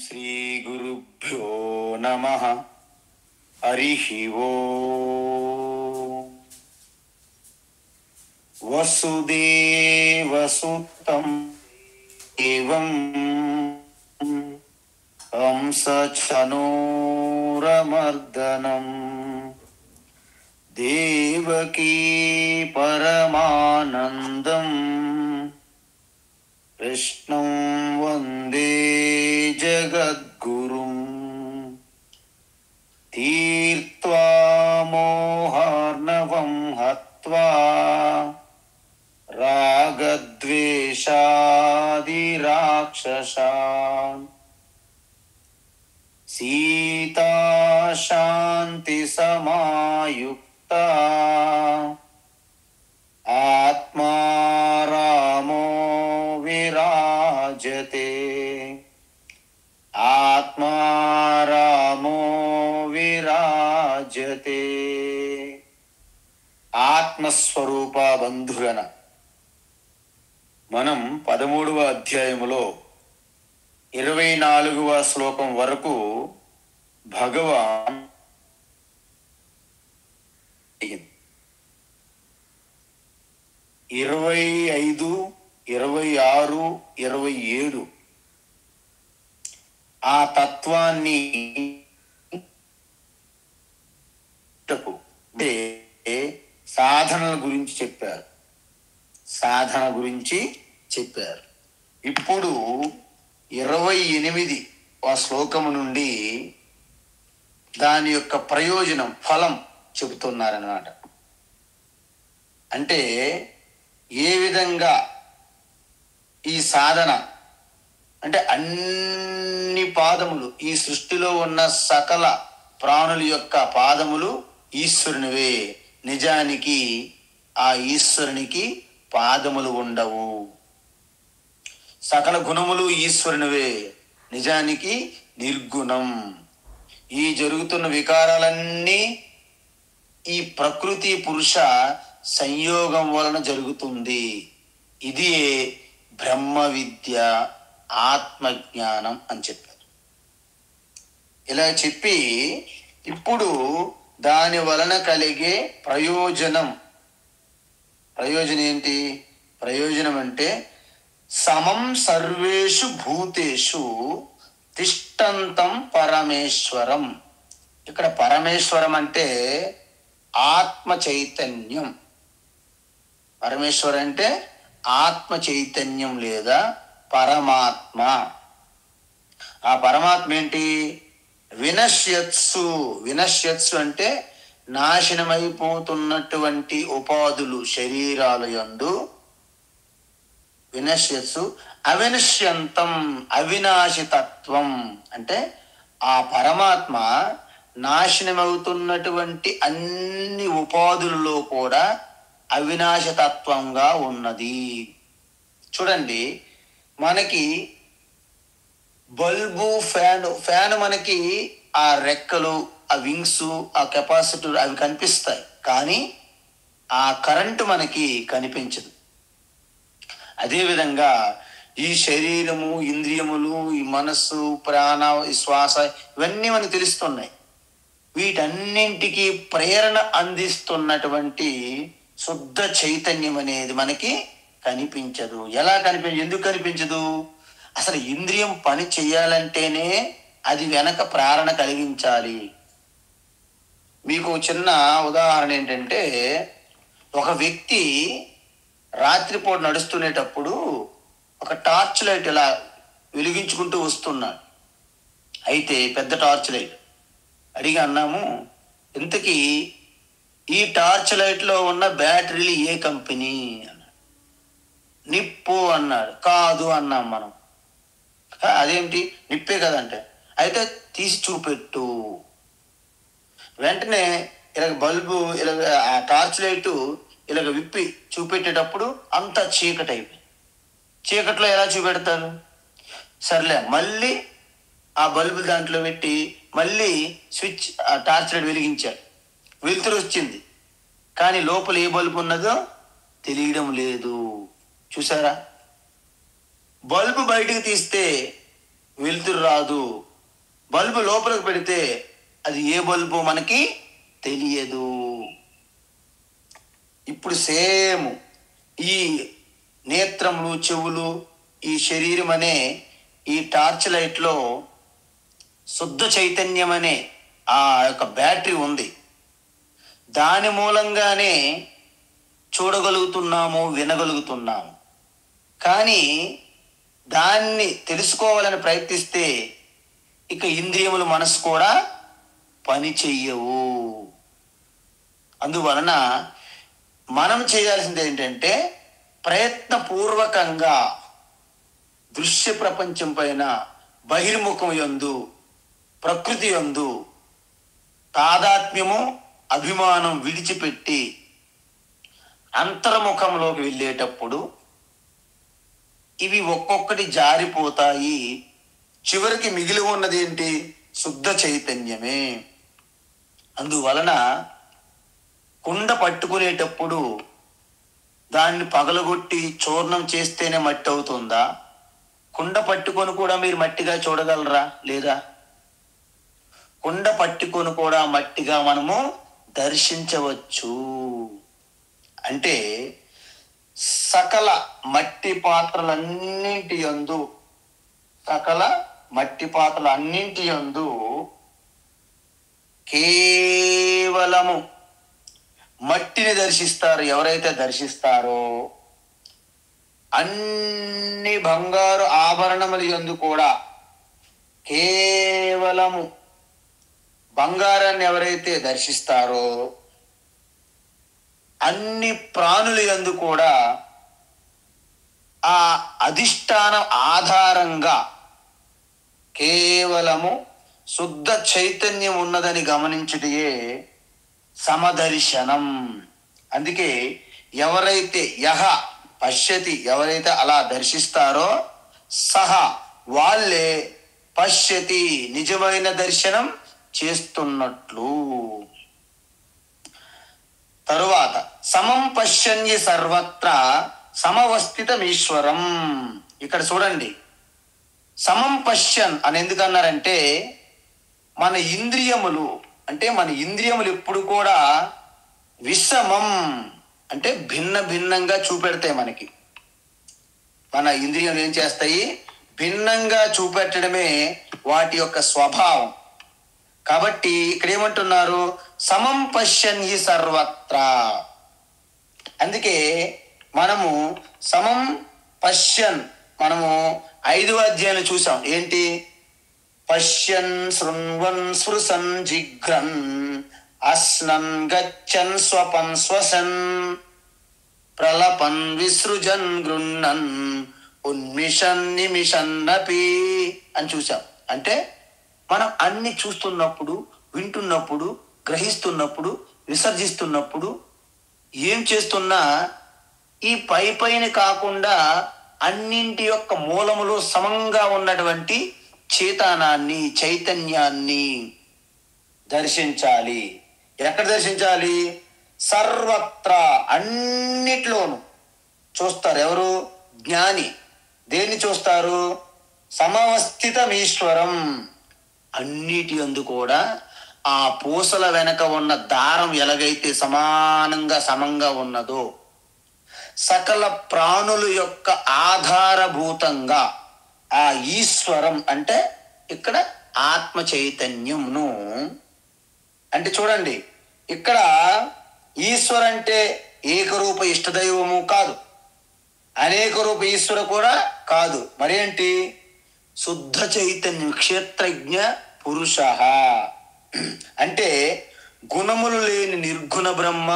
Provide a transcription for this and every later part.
శ్రీ గురుభ్యో నమః. హరిః ఓం. వసుదేవసుతం ఏవం కంసచనూరమర్దనం దేవకీ పరమానందం కృష్ణం వందే జగద్గురుం. తీర్త్వా మోహార్ణవం హత్వా రాగద్వేషాదిరాక్షసాన్ సీతా శాంతి సమాయుక్తా ఆత్మా రామో విరాజతే. ఆత్మా రామో విరాజతే. ఆత్మస్వరూప బంధుగణ, మనం 13వ అధ్యాయములో 24వ శ్లోకం వరకు భగవాన్ 25, 26, 27 ఆ తత్వాన్ని సాధనల గురించి చెప్పారు. సాధన గురించి చెప్పారు. ఇప్పుడు 28 ఆ శ్లోకము నుండి దాని యొక్క ప్రయోజనం, ఫలం చెబుతున్నారన్నమాట. అంటే ఏ విధంగా ఈ సాధన అంటే అన్ని పాదములు, ఈ సృష్టిలో ఉన్న సకల ప్రాణుల యొక్క పాదములు ఈశ్వరునివే. నిజానికి ఆ ఈశ్వరునికి పాదములు ఉండవు. సకల గుణములు ఈశ్వరునివే, నిజానికి నిర్గుణం. ఈ జరుగుతున్న వికారాలన్నీ ఈ ప్రకృతి పురుష సంయోగం వలన జరుగుతుంది. ఇది బ్రహ్మ విద్య, ఆత్మజ్ఞానం అని చెప్పారు. ఇలా చెప్పి ఇప్పుడు దాని వలన కలిగే ప్రయోజనం ఏంటి? ప్రయోజనం అంటే సమం సర్వేషు భూతేషు తిష్టంతం పరమేశ్వరం. ఇక్కడ పరమేశ్వరం అంటే ఆత్మ చైతన్యం. పరమేశ్వరం అంటే ఆత్మ చైతన్యం లేదా పరమాత్మ. ఆ పరమాత్మ ఏంటి? వినశ్యత్సు అంటే నాశనమైపోతున్నటువంటి ఉపాధులు శరీరాల యందు వినశ్యత్సు. అవినశ్యంతం అవినాశితత్వం అంటే ఆ పరమాత్మ నాశనమవుతున్నటువంటి అన్ని ఉపాధులలో కూడా అవినాశతత్వంగా ఉన్నది. చూడండి, మనకి బల్బు, ఫ్యాన్ మనకి ఆ రెక్కలు, ఆ వింగ్స్, ఆ కెపాసిటర్ అవి కనిపిస్తాయి, కానీ ఆ కరెంటు మనకి కనిపించదు. అదేవిధంగా ఈ శరీరము, ఇంద్రియములు, ఈ మనస్సు, ప్రాణ, ఈ శ్వాస ఇవన్నీ మనకు తెలుస్తున్నాయి. వీటన్నింటికి ప్రేరణ అందిస్తున్నటువంటి శుద్ధ చైతన్యం అనేది మనకి కనిపించదు. ఎలా కనిపించదు? ఎందుకు కనిపించదు? అసలు ఇంద్రియం పని చేయాలంటేనే అది వెనక ప్రేరణ కలిగించాలి. మీకు చిన్న ఉదాహరణ ఏంటంటే, ఒక వ్యక్తి రాత్రిపూట నడుస్తునేటప్పుడు ఒక టార్చ్ లైట్ ఇలా వెలిగించుకుంటూ వస్తున్నాడు. అయితే పెద్ద టార్చ్ లైట్ అడిగి అన్నాము, ఇంతకీ ఈ టార్చ్ లైట్లో ఉన్న బ్యాటరీలు ఏ కంపెనీ అన్నాడు. నిప్పు అన్నాడు. కాదు అన్నాం మనం. అదేంటి, నిప్పే కదంటే, అయితే తీసి చూపెట్టు. వెంటనే ఇలాగ బల్బు, ఇలాగ ఆ టార్చ్ లైటు ఇలాగ విప్పి చూపెట్టేటప్పుడు అంతా చీకటి అయిపోయింది. చీకట్లో ఎలా చూపెడతారు? సర్లే, మళ్ళీ ఆ బల్బు దాంట్లో పెట్టి మళ్ళీ స్విచ్, ఆ టార్చ్ లైట్ వెలిగించాడు. వెలుతురు వచ్చింది, కానీ లోపల ఏ బల్బు ఉన్నదో తెలియడం లేదు. చూసారా? బల్బు బయటకు తీస్తే వెలుతురు రాదు. బల్బు లోపలికి పెడితే అది ఏ బల్బు మనకి తెలియదు. ఇప్పుడు సేమ్ ఈ నేత్రములు, చెవులు, ఈ శరీరం అనే ఈ టార్చ్ లైట్లో శుద్ధ చైతన్యం అనే ఆ యొక్క బ్యాటరీ ఉంది. దాని మూలంగానే చూడగలుగుతున్నాము, వినగలుగుతున్నాము. కానీ దాన్ని తెలుసుకోవాలని ప్రయత్నిస్తే ఇక ఇంద్రియములు, మనసు కూడా పని చెయ్యవు. అందువలన మనం చేయాల్సింది ఏంటంటే ప్రయత్నపూర్వకంగా దృశ్య ప్రపంచం పైన బహిర్ముఖం యందు, ప్రకృతి యందు తాదాత్మ్యము, అభిమానం విడిచిపెట్టి అంతర్ముఖంలోకి వెళ్ళేటప్పుడు ఇవి ఒక్కొక్కటి జారిపోతాయి. చివరికి మిగిలి ఉన్నది ఏంటి? శుద్ధ చైతన్యమే. అందువలన కుండ పట్టుకునేటప్పుడు దాన్ని పగలగొట్టి చూర్ణం చేస్తేనే మట్టి అవుతుందా? కుండ పట్టుకొని కూడా మీరు మట్టిగా చూడగలరా? లేదా? కుండ పట్టుకొని కూడా మట్టిగా మనము దర్శించవచ్చు. అంటే సకల మట్టి పాత్రలన్నింటి యందు, సకల మట్టి పాత్రలన్నింటి యందు కేవలము మట్టిని దర్శిస్తారు. ఎవరైతే దర్శిస్తారో అన్ని బంగారు ఆభరణముల యందు కూడా కేవలము బంగారాన్ని ఎవరైతే దర్శిస్తారో అన్ని ప్రాణుల యందు కూడా ఆ అధిష్టానం ఆధారంగా కేవలము శుద్ధ చైతన్యం ఉన్నదని గమనించుటయే సమదర్శనం. అందుకే ఎవరైతే యహ పశ్యతి, ఎవరైతే అలా దర్శిస్తారో సహ వాళ్ళే పశ్యతి, నిజమైన దర్శనం చేస్తున్నట్లు. తరువాత సమం పశ్యన్య సర్వత్ర సమవస్థితమీశ్వరం. ఇక్కడ చూడండి, సమం పశ్యన్ అని ఎందుకన్నారంటే మన ఇంద్రియములు ఎప్పుడు కూడా విషమం అంటే భిన్న భిన్నంగా చూపెడతాయి. మనకి మన ఇంద్రియాలు ఏం చేస్తాయి? భిన్నంగా చూపెట్టడమే వాటి యొక్క స్వభావం. కాబట్టి ఇక్కడ ఏమంటున్నారు? సమం పశ్యన్ హి సర్వత్ర. అందుకే మనము సమం పశ్యన్, మనము 5వ అధ్యాయం చూసాం. ఏంటి? పశ్యన్ శృణ్వన్ స్పృశన్ జిఘ్రన్ అస్నన్ గచ్చన్ స్వపన్ శ్వసన్ ప్రలపన్ విసృజన్ గృహ్ణన్ ఉన్మిషన్ నిమిషన్నపి అని చూసాం. అంటే మనం అన్ని చూస్తున్నప్పుడు, వింటున్నప్పుడు, గ్రహిస్తున్నప్పుడు, విసర్జిస్తున్నప్పుడు ఏం చేస్తున్నా ఈ పైన కాకుండా అన్నింటి యొక్క మూలములో సమంగా ఉన్నటువంటి చేతనాన్ని, చైతన్యాన్ని దర్శించాలి. ఎక్కడ దర్శించాలి? సర్వత్రా, అన్నిట్లోనూ చూస్తారు. ఎవరు? జ్ఞాని. దేన్ని చూస్తారు? సమవస్థితమీశ్వరం. అన్నిటి యందు కూడా ఆ పూసల వెనక ఉన్న దారం ఎలాగైతే సమంగా ఉన్నదో, సకల ప్రాణుల యొక్క ఆధారభూతంగా ఆ ఈశ్వరం అంటే ఇక్కడ ఆత్మ చైతన్యంను, అంటే చూడండి, ఇక్కడ ఈశ్వర అంటే ఏకరూప ఇష్టదైవము కాదు, అనేక రూప ఈశ్వర కూడా కాదు. మరేంటి? శుద్ధ చైతన్యం, క్షేత్రజ్ఞ పురుష. అంటే గుణములు లేని నిర్గుణ బ్రహ్మ,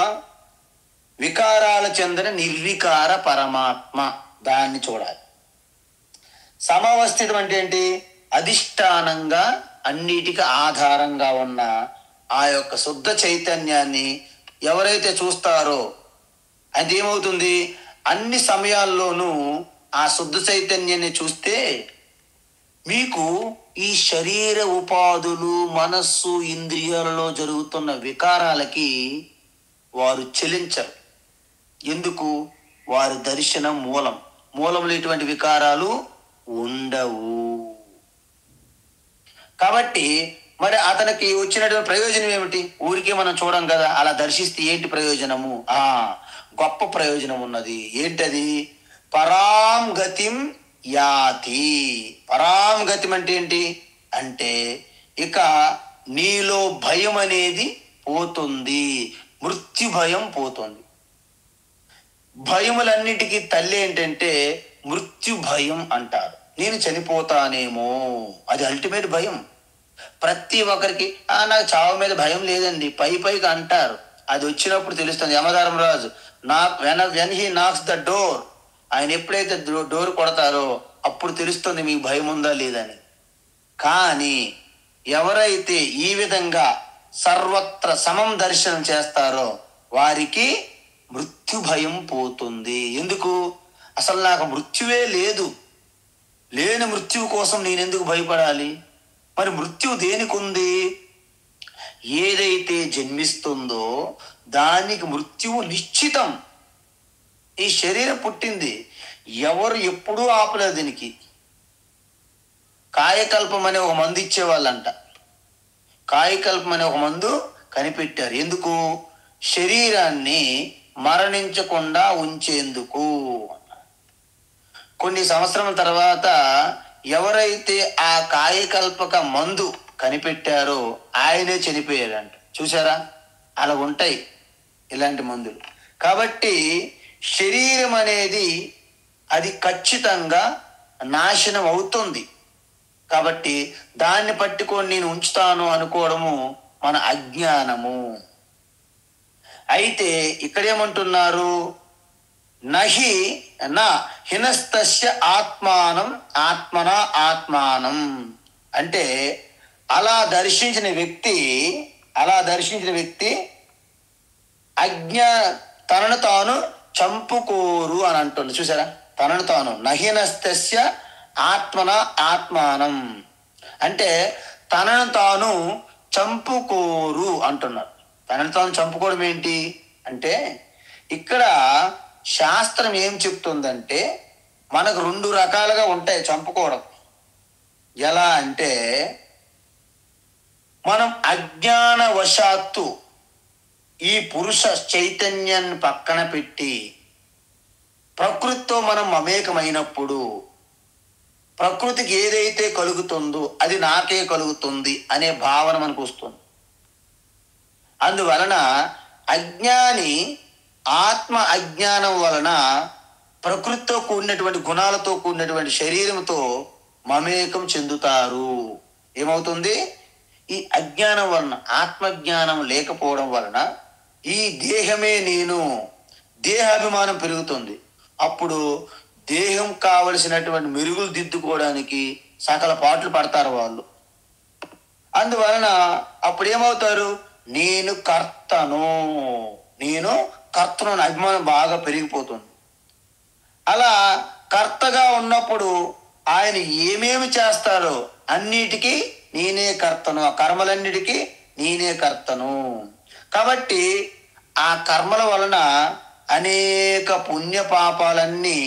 వికారాల చెందిన నిర్వికార పరమాత్మ. దాన్ని చూడాలి. సమవస్థితం అంటే ఏంటి? అధిష్టానంగా, అన్నిటికీ ఆధారంగా ఉన్న ఆ యొక్క శుద్ధ చైతన్యాన్ని ఎవరైతే చూస్తారో అది ఏమవుతుంది? అన్ని సమయాల్లోనూ ఆ శుద్ధ చైతన్యాన్ని చూస్తే మీకు ఈ శరీర ఉపాధులు, మనస్సు, ఇంద్రియాలలో జరుగుతున్న వికారాలకి వారు చెలించరు. ఎందుకు? వారి దర్శనం మూలం. మూలంలో ఎటువంటి వికారాలు ఉండవు. కాబట్టి మరి అతనికి వచ్చినటువంటి ప్రయోజనం ఏమిటి? ఊరికే మనం చూడం కదా, అలా దర్శిస్తే ఏంటి ప్రయోజనము? గొప్ప ప్రయోజనం ఉన్నది. ఏంటది? పరాం గతిం యాతి. పరాం గతిం అంటే ఏంటి అంటే, ఇక నీలో భయం అనేది పోతుంది, మృత్యు భయం పోతుంది. భయములన్నిటికీ తల్లి ఏంటంటే మృత్యు భయం అంటారు. నేను చనిపోతానేమో, అది అల్టిమేట్ భయం. ప్రతి ఒక్కరికి నాకు చావు మీద భయం లేదండి పైకి అంటారు. అది వచ్చినప్పుడు తెలుస్తుంది. Yamadharmaraju when he knocks the door, ఆయన ఎప్పుడైతే డోర్ కొడతారో అప్పుడు తెలుస్తుంది మీకు భయం ఉందా లేదని. కానీ ఎవరైతే ఈ విధంగా సర్వత్ర సమం దర్శనం చేస్తారో వారికి మృత్యు భయం పోతుంది. ఎందుకు? అసలు నాకు మృత్యువే లేదు, లేని మృత్యువు కోసం నేనెందుకు భయపడాలి? మరి మృత్యు దేనికి ఉంది? ఏదైతే జన్మిస్తుందో దానికి మృత్యువు నిశ్చితం. ఈ శరీరం పుట్టింది, ఎవరు ఎప్పుడూ ఆపలేదు దీనికి. కాయకల్పం అనే ఒక మందు ఇచ్చేవాళ్ళంట. కాయకల్పం అనే ఒక మందు కనిపెట్టారు. ఎందుకు? శరీరాన్ని మరణించకుండా ఉంచేందుకు. కొన్ని సంవత్సరాల తర్వాత ఎవరైతే ఆ కాయకల్పక మందు కనిపెట్టారో ఆయనే చనిపోయారంట. చూసారా? అలా ఉంటాయి ఇలాంటి మందులు. కాబట్టి శరీరం అనేది అది ఖచ్చితంగా నాశనం అవుతుంది. కాబట్టి దాన్ని పట్టుకొని నేను ఉంచుతాను అనుకోవడము మన అజ్ఞానము. అయితే ఇక్కడేమంటున్నారు? నహి నా హినస్తస్య ఆత్మానం ఆత్మన ఆత్మానం అంటే అలా దర్శించిన వ్యక్తి తనను తాను చంపుకోరు అని అంటుంది. చూసారా? తనను తాను నహినస్తస్య ఆత్మన ఆత్మానం అంటే తనను తాను చంపుకోరు అంటున్నారు. తనను తాను చంపుకోవడం ఏంటి అంటే, ఇక్కడ శాస్త్రం ఏం చెప్తుందంటే మనకు 2 రకాలుగా ఉంటాయి చంపుకోవడం. ఎలా అంటే, మనం అజ్ఞానవశాత్తు ఈ పురుష చైతన్యాన్ని పక్కన పెట్టి ప్రకృతితో మనం మమేకమైనప్పుడు ప్రకృతికి ఏదైతే కలుగుతుందో అది నాకే కలుగుతుంది అనే భావన మనకు వస్తుంది. అందువలన అజ్ఞాని ఆత్మ అజ్ఞానం వలన ప్రకృతితో కూడినటువంటి గుణాలతో కూడినటువంటి శరీరంతో మమేకం చెందుతారు. ఏమవుతుంది? ఈ అజ్ఞానం వలన, ఆత్మజ్ఞానం లేకపోవడం వలన ఈ దేహమే నేను, దేహాభిమానం పెరుగుతుంది. అప్పుడు దేహం కావలసినటువంటి మెరుగులు దిద్దుకోవడానికి సకల పాటలు పడతారు వాళ్ళు. అందువలన అప్పుడు ఏమవుతారు? నేను కర్తను అని అభిమానం బాగా పెరిగిపోతుంది. అలా కర్తగా ఉన్నప్పుడు ఆయన ఏమేమి చేస్తారో అన్నిటికీ నేనే కర్తను, ఆ కర్మలన్నిటికీ నేనే కర్తను. కాబట్టి ఆ కర్మల వలన అనేక పుణ్య పాపాలన్నీ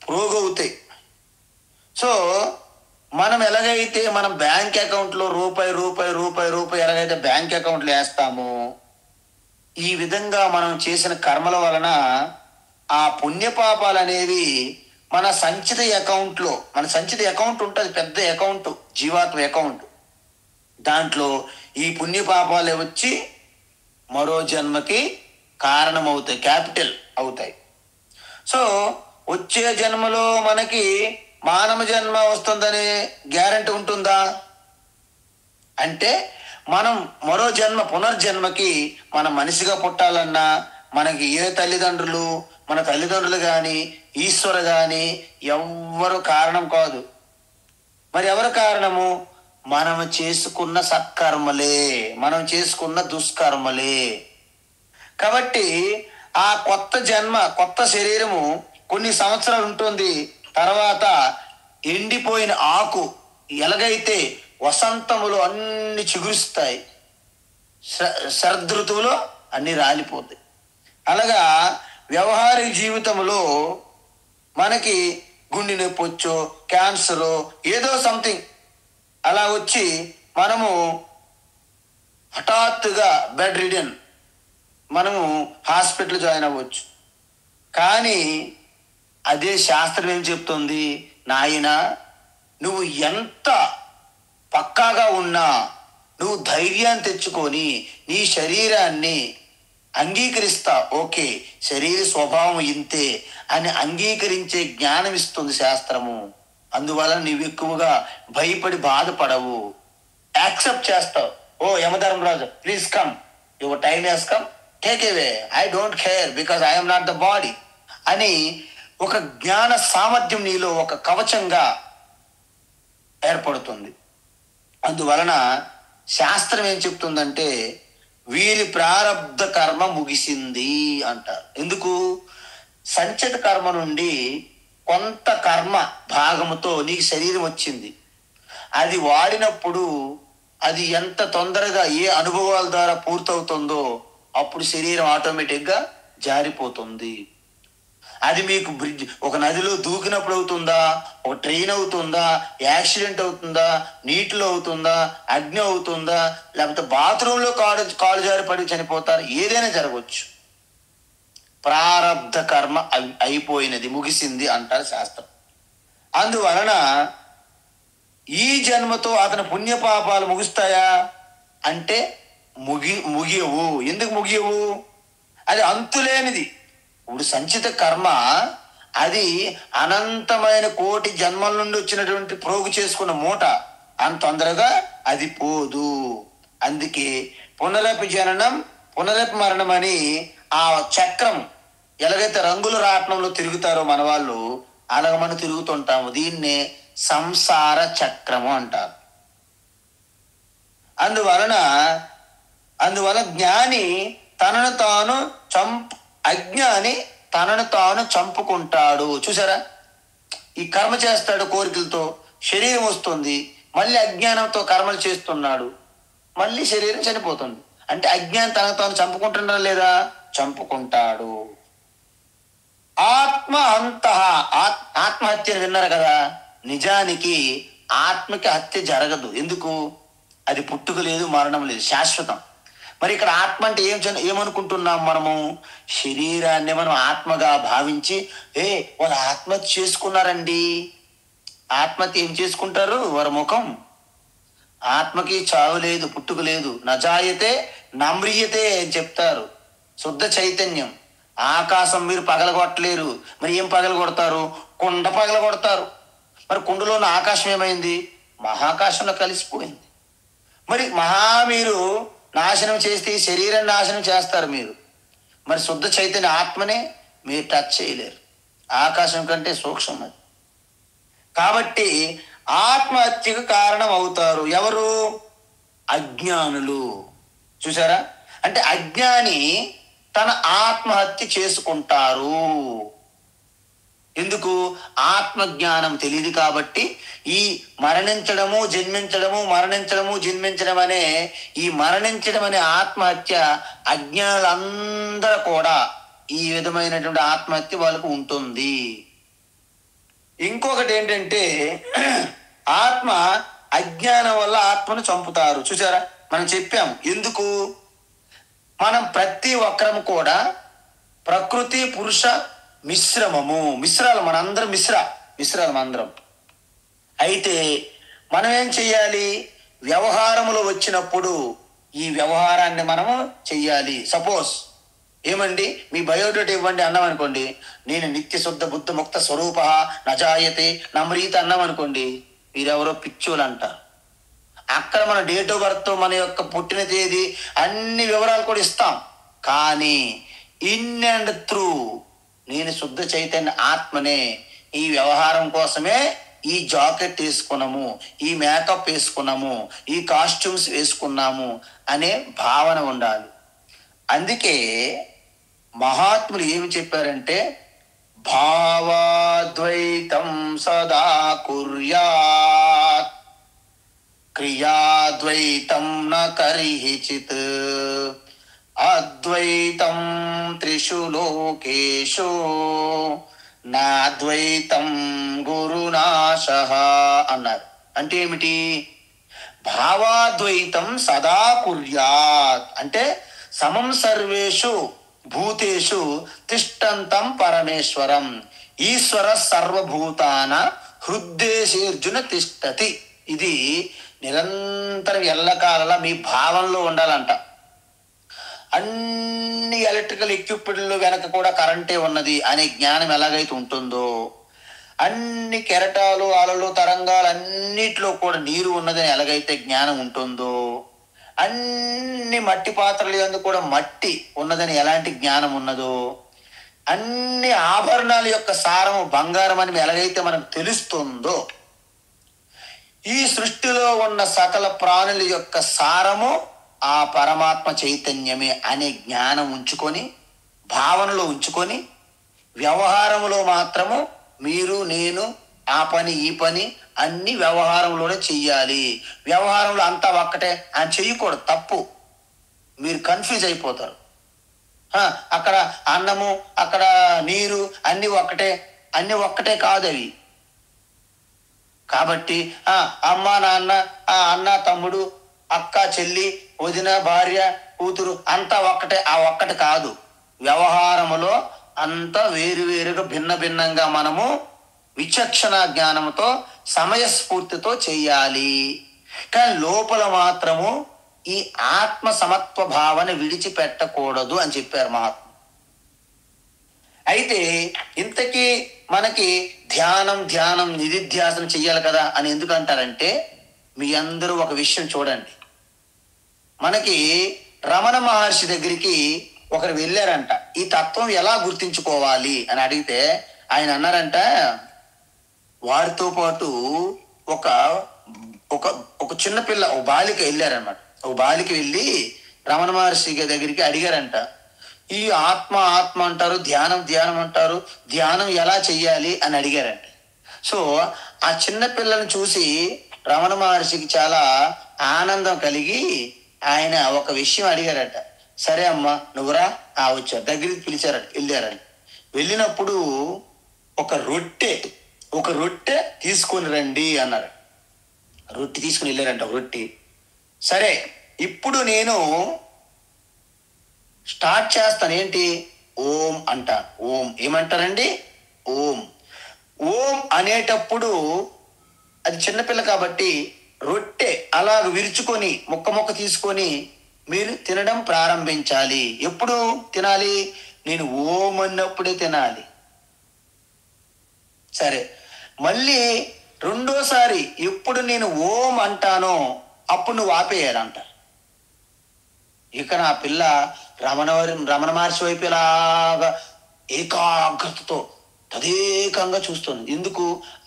ప్రోగవుతాయి. సో మనం ఎలాగైతే మనం బ్యాంక్ అకౌంట్లో రూపాయి ఎలాగైతే బ్యాంక్ అకౌంట్లో వేస్తామో, ఈ విధంగా మనం చేసిన కర్మల వలన ఆ పుణ్యపాపాలు అనేవి మన సంచిత అకౌంట్ ఉంటుంది, పెద్ద అకౌంట్, జీవాత్మ అకౌంట్. దాంట్లో ఈ పుణ్యపాపాలు వచ్చి మరో జన్మకి కారణమవుతాయి, క్యాపిటల్ అవుతాయి. సో వచ్చే జన్మలో మనకి మానవ జన్మ వస్తుందనే గ్యారెంటీ ఉంటుందా అంటే, మనం మరో పునర్జన్మకి మనం మనిషిగా పుట్టాలన్నా మనకి మన తల్లిదండ్రులు కానీ ఈశ్వరు కానీ ఎవ్వరు కారణం కాదు. మరి ఎవరు కారణము? మనం చేసుకున్న సత్కర్మలే, మనం చేసుకున్న దుష్కర్మలే. కాబట్టి ఆ కొత్త శరీరము కొన్ని సంవత్సరాలు ఉంటుంది. తర్వాత ఎండిపోయిన ఆకు ఎలాగైతే వసంతములో అన్ని చిగురుస్తాయి, శరదృతువులో అన్ని రాలిపోతాయి. అలాగా వ్యవహారిక జీవితంలో మనకి గుండె నొప్పి వచ్చో, క్యాన్సరో, ఏదో సంథింగ్ అలా వచ్చి మనము హఠాత్తుగా బెడ్ రిడెన్, మనము హాస్పిటల్ జాయిన్ అవ్వచ్చు. కానీ అదే శాస్త్రం ఏం చెప్తుంది, నాయన నువ్వు ఎంత పక్కాగా ఉన్నా నువ్వు ధైర్యాన్ని తెచ్చుకొని నీ శరీరాన్ని అంగీకరిస్తా, ఓకే శరీర స్వభావం ఇంతే అని అంగీకరించే జ్ఞానం ఇస్తుంది శాస్త్రము. అందువల్ల నువ్వు ఎక్కువగా భయపడి బాధపడవు, యాక్సెప్ట్ చేస్తావు. ఓ Yamadharmaraju please come, your time has come, take away, I don't care because I'm not the body అని ఒక జ్ఞాన సామర్థ్యం నీలో ఒక కవచంగా ఏర్పడుతుంది. అందువలన శాస్త్రం ఏం చెప్తుందంటే వీరి ప్రారబ్ధ కర్మ ముగిసింది అంటారు. ఎందుకు? సంచిత కర్మ నుండి కొంత కర్మ భాగముతో నీకు శరీరం వచ్చింది. అది వాడినప్పుడు అది ఎంత తొందరగా ఏ అనుభవాల ద్వారా పూర్తవుతుందో అప్పుడు శరీరం ఆటోమేటిక్గా జారిపోతుంది. అది మీకు బ్రిడ్జ్, ఒక నదిలో దూకినప్పుడు అవుతుందా, ఒక ట్రైన్ అవుతుందా, యాక్సిడెంట్ అవుతుందా, నీటిలో అవుతుందా, అగ్ని అవుతుందా, లేకపోతే బాత్రూంలో కాలు జారి పడి చనిపోతారు, ఏదైనా జరగవచ్చు. ప్రారబ్ధ కర్మ అయిపోయినది, ముగిసింది అంటారు శాస్త్రం. అందువలన ఈ జన్మతో అతని పుణ్యపాపాలు ముగుస్తాయా అంటే ముగియవు. ఎందుకు ముగియవు? అది అంతులేనిది. ఇప్పుడు సంచిత కర్మ అది అనంతమైన కోటి జన్మల నుండి వచ్చినటువంటి ప్రోగు చేసుకున్న మూట, అంత తొందరగా అది పోదు. అందుకే పునరపి జననం పునరపి మరణం అని ఆ చక్రం ఎలాగైతే రంగుల రాట్నంలో తిరుగుతారో మన వాళ్ళు, అలాగ మనం తిరుగుతుంటాము. దీన్నే సంసార చక్రము అంటారు. అందువలన జ్ఞాని తనను తాను అజ్ఞాని తనను తాను చంపుకుంటాడు. చూసారా, ఈ కర్మ చేస్తాడు కోరికలతో, శరీరం వస్తుంది, మళ్ళీ అజ్ఞానంతో కర్మలు చేస్తున్నాడు, మళ్ళీ శరీరం చనిపోతుంది. అంటే అజ్ఞానం తనకు తాను చంపుకుంటున్నాడా లేదా? చంపుకుంటాడు. ఆత్మహత్య విన్నారు కదా, నిజానికి ఆత్మకి హత్య జరగదు. ఎందుకు? అది పుట్టుక లేదు, మరణం లేదు, శాశ్వతం. మరి ఇక్కడ ఆత్మ అంటే ఏమనుకుంటున్నాం మనము? శరీరాన్ని మనం ఆత్మగా భావించి వాళ్ళు ఆత్మహత్య చేసుకున్నారండి. ఆత్మహత్య ఏం చేసుకుంటారు? వారి ముఖం. ఆత్మకి చావు లేదు, పుట్టుక లేదు. నజాయతే నమ్రియతే అని చెప్తారు. శుద్ధ చైతన్యం. ఆకాశం మీరు పగలగొట్టలేరు. మరి ఏం పగలగొడతారు? కుండ పగలగొడతారు. మరి కుండలోని ఆకాశం ఏమైంది? మహాకాశంలో కలిసిపోయింది. మరి మీరు నాశనం చేస్తే ఈ శరీరాన్ని నాశనం చేస్తారు మీరు. మరి శుద్ధ చైతన్య ఆత్మనే మీరు టచ్ చేయలేరు. ఆకాశం కంటే సూక్ష్మం అది. కాబట్టి ఆత్మహత్యకు కారణం అవుతారు ఎవరు? అజ్ఞానులు. చూసారా, అంటే అజ్ఞాని తన ఆత్మహత్య చేసుకుంటారు. ఎందుకు? ఆత్మజ్ఞానం తెలియదు కాబట్టి. ఈ మరణించడము జన్మించడం అనే ఈ మరణించడం అనే ఆత్మహత్య అజ్ఞానులందరూ కూడా ఈ విధమైనటువంటి ఆత్మహత్య వాళ్ళకు ఉంటుంది. ఇంకొకటి ఏంటంటే ఆత్మ అజ్ఞానం వల్ల ఆత్మను చంపుతారు. చూసారా, మనం చెప్పాము. ఎందుకు? మనం ప్రతి ఒక్కరం కూడా ప్రకృతి పురుష మిశ్రాలు మనందరం మిశ్రాలు మనందరం. అయితే మనం ఏం చెయ్యాలి? వ్యవహారములో వచ్చినప్పుడు ఈ వ్యవహారాన్ని మనము చెయ్యాలి. సపోజ్ ఏమండి, మీ బయోడేటా ఇవ్వండి అన్నాం అనుకోండి, నేను నిత్య శుద్ధ బుద్ధ ముక్త స్వరూప నజాయతే నమ్రీత అన్నాం అనుకోండి, మీరెవరో పిచ్చోలు అంటారు. అక్కడ మన డేట్ ఆఫ్ బర్త్, మన యొక్క పుట్టిన తేదీ, అన్ని వివరాలు కూడా ఇస్తాం. కానీ ఇన్ అండ్ త్రూ నేను శుద్ధ చైతన్య ఆత్మనే, ఈ వ్యవహారం కోసమే ఈ జాకెట్ వేసుకున్నాము, ఈ మేకప్ వేసుకున్నాము, ఈ కాస్ట్యూమ్స్ వేసుకున్నాము అనే భావన ఉండాలి. అందుకే మహాత్ములు ఏమి చెప్పారంటే భావాద్వైతం సదా కుర్యాత్ క్రియాద్వైతం న కరిహిచిత్ అద్వైతం త్రిషు లోకేషు నాద్వైతం గురునాశః అన్నారు. అంటే ఏమిటి? భావాద్వైతం సదా కుర్యాత్ అంటే సమం సర్వేషు భూతేషు తిష్టంతం పరమేశ్వరం ఈశ్వర సర్వభూతాన హృద్దేశేర్జున తిష్టతి. ఇది నిరంతరం ఎల్లకాలలా మీ భావంలో ఉండాలంట. అన్ని ఎలక్ట్రికల్ ఎక్విప్మెంట్లు వెనక కూడా కరెంటే ఉన్నది అనే జ్ఞానం ఎలాగైతే ఉంటుందో, అన్ని కెరటాలు అలలు తరంగాలు అన్నిట్లో కూడా నీరు ఉన్నదని ఎలాగైతే జ్ఞానం ఉంటుందో, అన్ని మట్టి పాత్రలు యందు కూడా మట్టి ఉన్నదని ఎలాంటి జ్ఞానం ఉన్నదో, అన్ని ఆభరణాల యొక్క సారము బంగారం అని ఎలాగైతే మనకు తెలుస్తుందో, ఈ సృష్టిలో ఉన్న సకల ప్రాణుల యొక్క సారము ఆ పరమాత్మ చైతన్యమే అనే జ్ఞానం ఉంచుకొని, భావనలో ఉంచుకొని, వ్యవహారంలో మాత్రము మీరు నేను ఆ పని ఈ పని అన్ని వ్యవహారంలోనే చెయ్యాలి. వ్యవహారంలో అంతా ఒక్కటే అని చెయ్యకూడదు, తప్పు. మీరు కన్ఫ్యూజ్ అయిపోతారు. అక్కడ అన్నము అక్కడ నీరు అన్ని ఒక్కటే, అన్ని ఒక్కటే కాదు అవి. కాబట్టి అమ్మ నాన్న అన్న తమ్ముడు అక్క చెల్లి వదిన భార్య కూతురు అంతా ఒక్కటే, ఆ ఒక్కటి కాదు. వ్యవహారములో అంతా వేరువేరుగా భిన్న భిన్నంగా మనము విచక్షణ జ్ఞానంతో సమయస్ఫూర్తితో చెయ్యాలి. కానీ లోపల మాత్రము ఈ ఆత్మ సమత్వ భావన విడిచిపెట్టకూడదు అని చెప్పారు మహాత్మ. అయితే ఇంతకీ మనకి ధ్యానం ధ్యానం నిధిధ్యాసనం చెయ్యాలి కదా అని ఎందుకు అంటారంటే, మీ అందరూ ఒక విషయం చూడండి. మనకి రమణ మహర్షి దగ్గరికి ఒకరు వెళ్ళారంట, ఈ తత్వం ఎలా గుర్తించుకోవాలి అని అడిగితే ఆయన అన్నారంట, వారితో పాటు ఒక ఒక ఒక చిన్న పిల్ల ఒక బాలిక వెళ్ళారనమాట. ఒక బాలిక వెళ్ళి రమణ మహర్షి దగ్గరికి అడిగారంట, ఈ ఆత్మ ఆత్మ అంటారు, ధ్యానం ధ్యానం అంటారు, ధ్యానం ఎలా చెయ్యాలి అని అడిగారంట. సో ఆ చిన్న పిల్లని చూసి రమణ మహర్షికి చాలా ఆనందం కలిగి ఆయన ఒక విషయం అడిగారట. సరే అమ్మ నువ్వురా, వచ్చారు, దగ్గరికి పిలిచారట. వెళ్ళారట. వెళ్ళినప్పుడు ఒక రొట్టె తీసుకొని రండి అన్నారు. రొట్టె తీసుకుని వెళ్ళారంట. రొట్టె సరే ఇప్పుడు నేను స్టార్ట్ చేస్తాను. ఏంటి? ఓం అంటాను. ఓం ఏమంటారండి? ఓం. ఓం అనేటప్పుడు అది చిన్నపిల్ల కాబట్టి రొట్టె అలా విరుచుకొని ముక్క తీసుకొని మీరు తినడం ప్రారంభించాలి. ఎప్పుడు తినాలి? నేను ఓం అన్నప్పుడే తినాలి. సరే, మళ్ళీ రెండోసారి ఎప్పుడు నేను ఓం అంటానో అప్పుడు నువ్వు ఆపేయాలంట. ఇక నా పిల్ల రమణ మహర్షి వైపు ఇలాగా ఏకాగ్రతతో తదేకంగా చూస్తుంది. ఎందుకు?